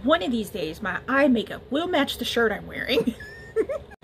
one of these days my eye makeup will match the shirt I'm wearing.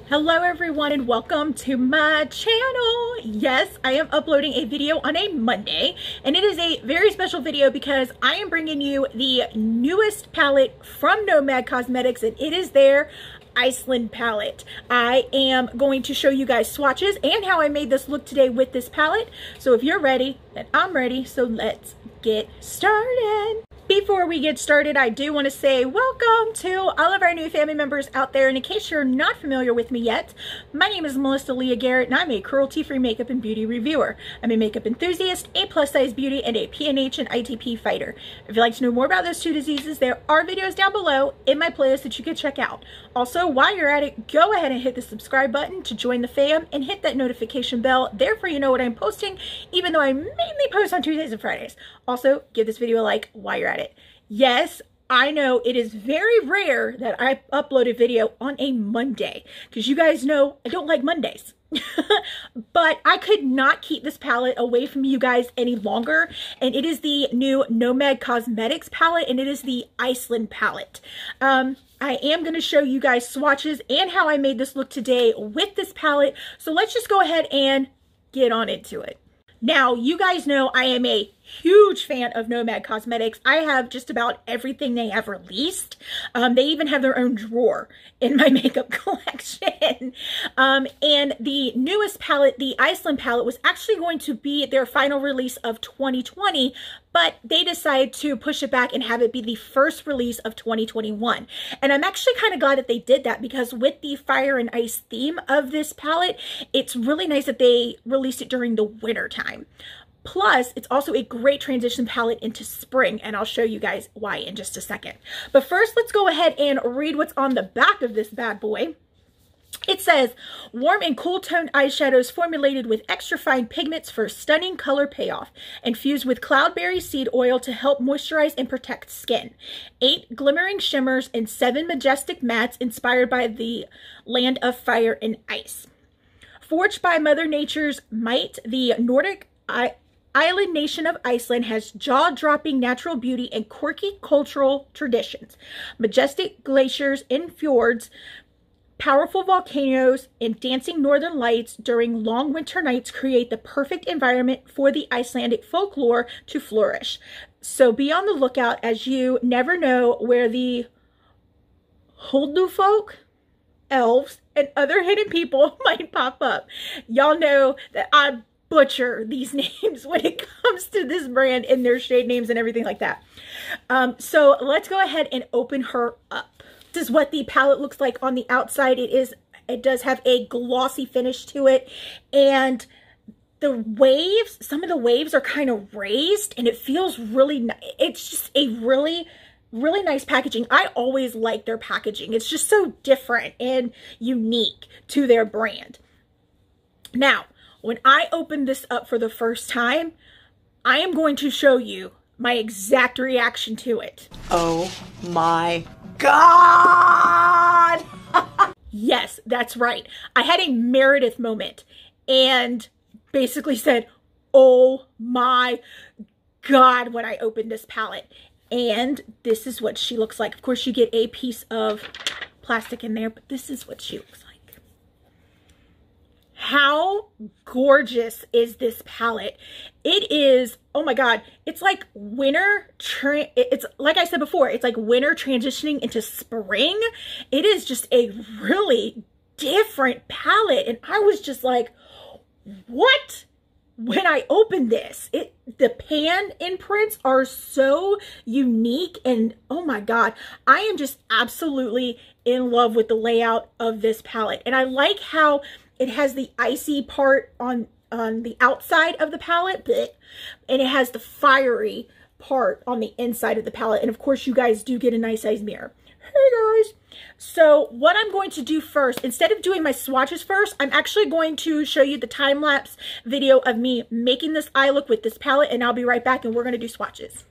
Hello everyone and welcome to my channel. Yes, I am uploading a video on a Monday and it is a very special video because I am bringing you the newest palette from Nomad Cosmetics and it is their Iceland palette. I am going to show you guys swatches and how I made this look today with this palette. So if you're ready, then I'm ready. So let's get started. Before we get started, I do want to say welcome to all of our new family members out there. And in case you're not familiar with me yet, my name is Leah Garrett and I'm a cruelty-free makeup and beauty reviewer. I'm a makeup enthusiast, a plus-size beauty, and a PNH and ITP fighter. If you'd like to know more about those two diseases, there are videos down below in my playlist that you can check out. Also, while you're at it, go ahead and hit the subscribe button to join the fam and hit that notification bell. Therefore, you know what I'm posting, even though I mainly post on Tuesdays and Fridays. Also, give this video a like while you're at it. Yes, I know it is very rare that I upload a video on a Monday because you guys know I don't like Mondays. But I could not keep this palette away from you guys any longer, and it is the new Nomad Cosmetics palette and it is the Iceland palette. I am going to show you guys swatches and how I made this look today with this palette, so let's just go ahead and get on into it. Now, you guys know I am a huge fan of Nomad Cosmetics. I have just about everything they have released. They even have their own drawer in my makeup collection. And the newest palette, the Iceland palette, was actually going to be their final release of 2020, but they decided to push it back and have it be the first release of 2021. And I'm actually kind of glad that they did that because with the fire and ice theme of this palette, it's really nice that they released it during the winter time. Plus, it's also a great transition palette into spring, and I'll show you guys why in just a second. But first, let's go ahead and read what's on the back of this bad boy. It says, warm and cool toned eyeshadows formulated with extra fine pigments for stunning color payoff. Infused with cloudberry seed oil to help moisturize and protect skin. 8 glimmering shimmers and 7 majestic mattes inspired by the land of fire and ice. Forged by Mother Nature's might, the Nordic island nation of Iceland has jaw-dropping natural beauty and quirky cultural traditions. Majestic glaciers and fjords, powerful volcanoes, and dancing northern lights during long winter nights create the perfect environment for the Icelandic folklore to flourish. So be on the lookout, as you never know where the Huldufolk, elves, and other hidden people might pop up. Y'all know that I butcher these names when it comes to this brand and their shade names and everything like that. So let's go ahead and open her up. This is what the palette looks like on the outside. It does have a glossy finish to it, and the waves, some of the waves are kind of raised and it feels really nice. It's just a really nice packaging. I always like their packaging. It's just so different and unique to their brand. Now, when I open this up for the first time, I am going to show you my exact reaction to it. Oh my God! Yes, that's right. I had a Meredith moment and basically said, oh my God, when I opened this palette. And this is what she looks like. Of course, you get a piece of plastic in there, but this is what she looks like. How gorgeous is this palette? It is, oh my God, it's like winter, it's like I said before, it's like winter transitioning into spring. It is just a really different palette. And I was just like, what? When I opened this, the pan imprints are so unique and oh my God, I am just absolutely in love with the layout of this palette. And I like how it has the icy part on the outside of the palette, and it has the fiery part on the inside of the palette. And of course, you guys do get a nice size mirror. Hey guys. So what I'm going to do first, instead of doing my swatches first, I'm actually going to show you the time-lapse video of me making this eye look with this palette, and I'll be right back and we're going to do swatches.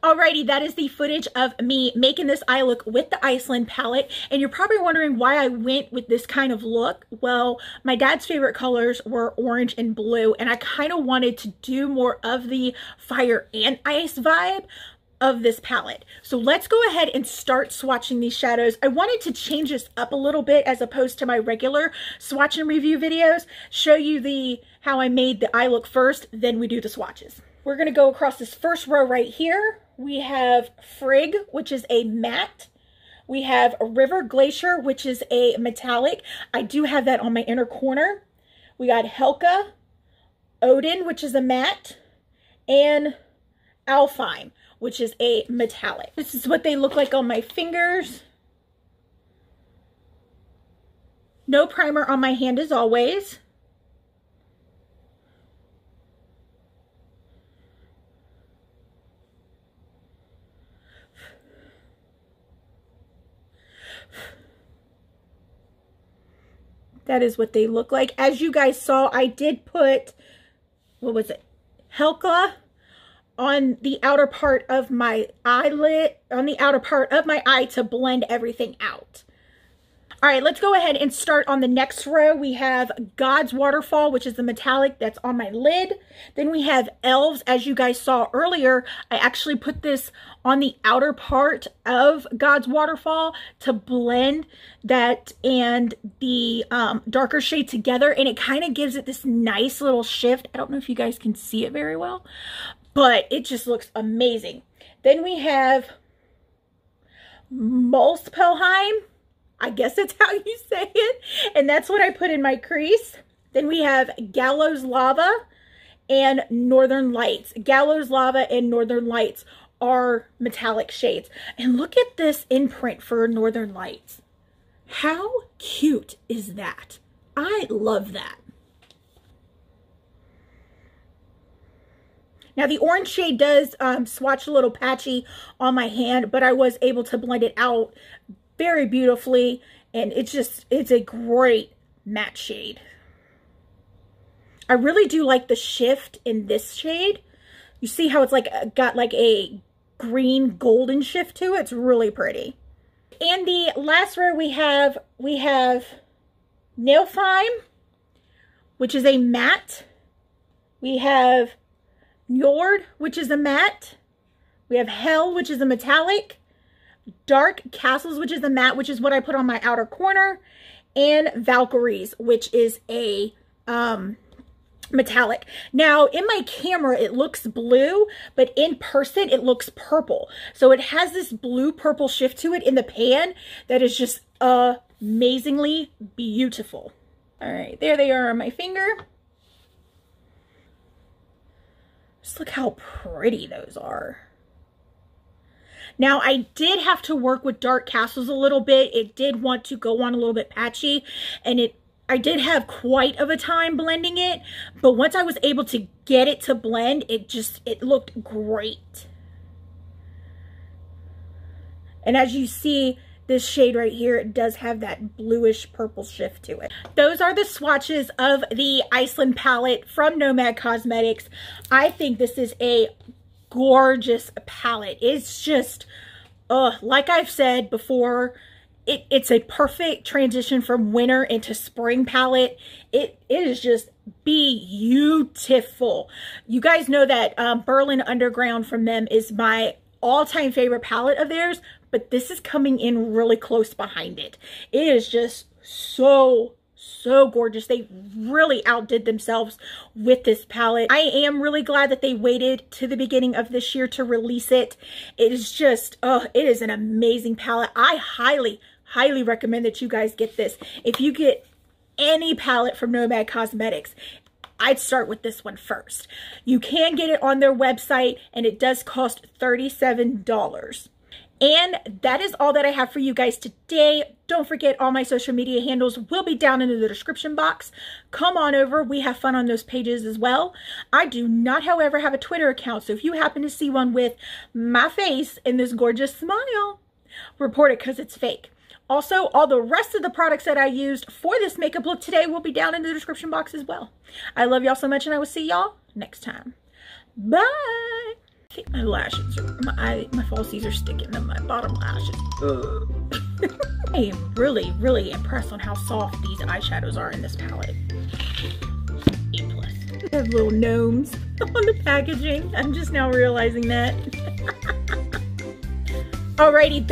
Alrighty, that is the footage of me making this eye look with the Iceland palette. And you're probably wondering why I went with this kind of look. Well, my dad's favorite colors were orange and blue, and I kind of wanted to do more of the fire and ice vibe of this palette. So let's go ahead and start swatching these shadows. I wanted to change this up a little bit as opposed to my regular swatch and review videos. Show you how I made the eye look first, then we do the swatches. We're going to go across this first row right here. We have Frigg, which is a matte. We have River Glacier, which is a metallic. I do have that on my inner corner. We got Helka, Odin, which is a matte, and Alfheim, which is a metallic. This is what they look like on my fingers. No primer on my hand as always. That is what they look like. As you guys saw, I did put, what was it? Helka on the outer part of my eyelid, on the outer part of my eye to blend everything out. All right, let's go ahead and start on the next row. We have God's Waterfall, which is the metallic that's on my lid. Then we have Elves. As you guys saw earlier, I actually put this on the outer part of God's Waterfall to blend that and the darker shade together. And it kind of gives it this nice little shift. I don't know if you guys can see it very well, but it just looks amazing. Then we have Muspelheim. I guess that's how you say it. And that's what I put in my crease. Then we have Gallows Lava and Northern Lights. Gallows Lava and Northern Lights are metallic shades. And look at this imprint for Northern Lights. How cute is that? I love that. Now the orange shade does swatch a little patchy on my hand, but I was able to blend it out very beautifully, and it's a great matte shade. I really do like the shift in this shade. You see how it's like got like a green golden shift to it? It's really pretty. And the last row we have Nilfheim, which is a matte. We have Njord, which is a matte. We have Hell, which is a metallic. Dark Castles, which is a matte, which is what I put on my outer corner, and Valkyries, which is a metallic. Now, in my camera, it looks blue, but in person, it looks purple. So it has this blue-purple shift to it in the pan that is just amazingly beautiful. All right, there they are on my finger. Just look how pretty those are. Now, I did have to work with Dark Castles a little bit. It did want to go on a little bit patchy, and I did have quite of a time blending it, but once I was able to get it to blend, it looked great. And as you see, this shade right here, it does have that bluish purple shift to it. Those are the swatches of the Iceland palette from Nomad Cosmetics. I think this is a gorgeous palette. It's just, like I've said before, it's a perfect transition from winter into spring palette. It is just beautiful. You guys know that Berlin Underground from them is my all-time favorite palette of theirs, but this is coming in really close behind it. It is just so gorgeous. They really outdid themselves with this palette. I am really glad that they waited to the beginning of this year to release it. It is just, it is an amazing palette. I highly recommend that you guys get this. If you get any palette from Nomad Cosmetics, I'd start with this one first. You can get it on their website, and it does cost $37. And that is all that I have for you guys today. Don't forget, all my social media handles will be down in the description box. Come on over. We have fun on those pages as well. I do not, however, have a Twitter account, so if you happen to see one with my face and this gorgeous smile, report it because it's fake. Also, all the rest of the products that I used for this makeup look today will be down in the description box as well. I love y'all so much, and I will see y'all next time. Bye! think my lashes, my falsies are sticking to my bottom lashes. I am really, really impressed on how soft these eyeshadows are in this palette. A+. They have little gnomes on the packaging. I'm just now realizing that. Alrighty,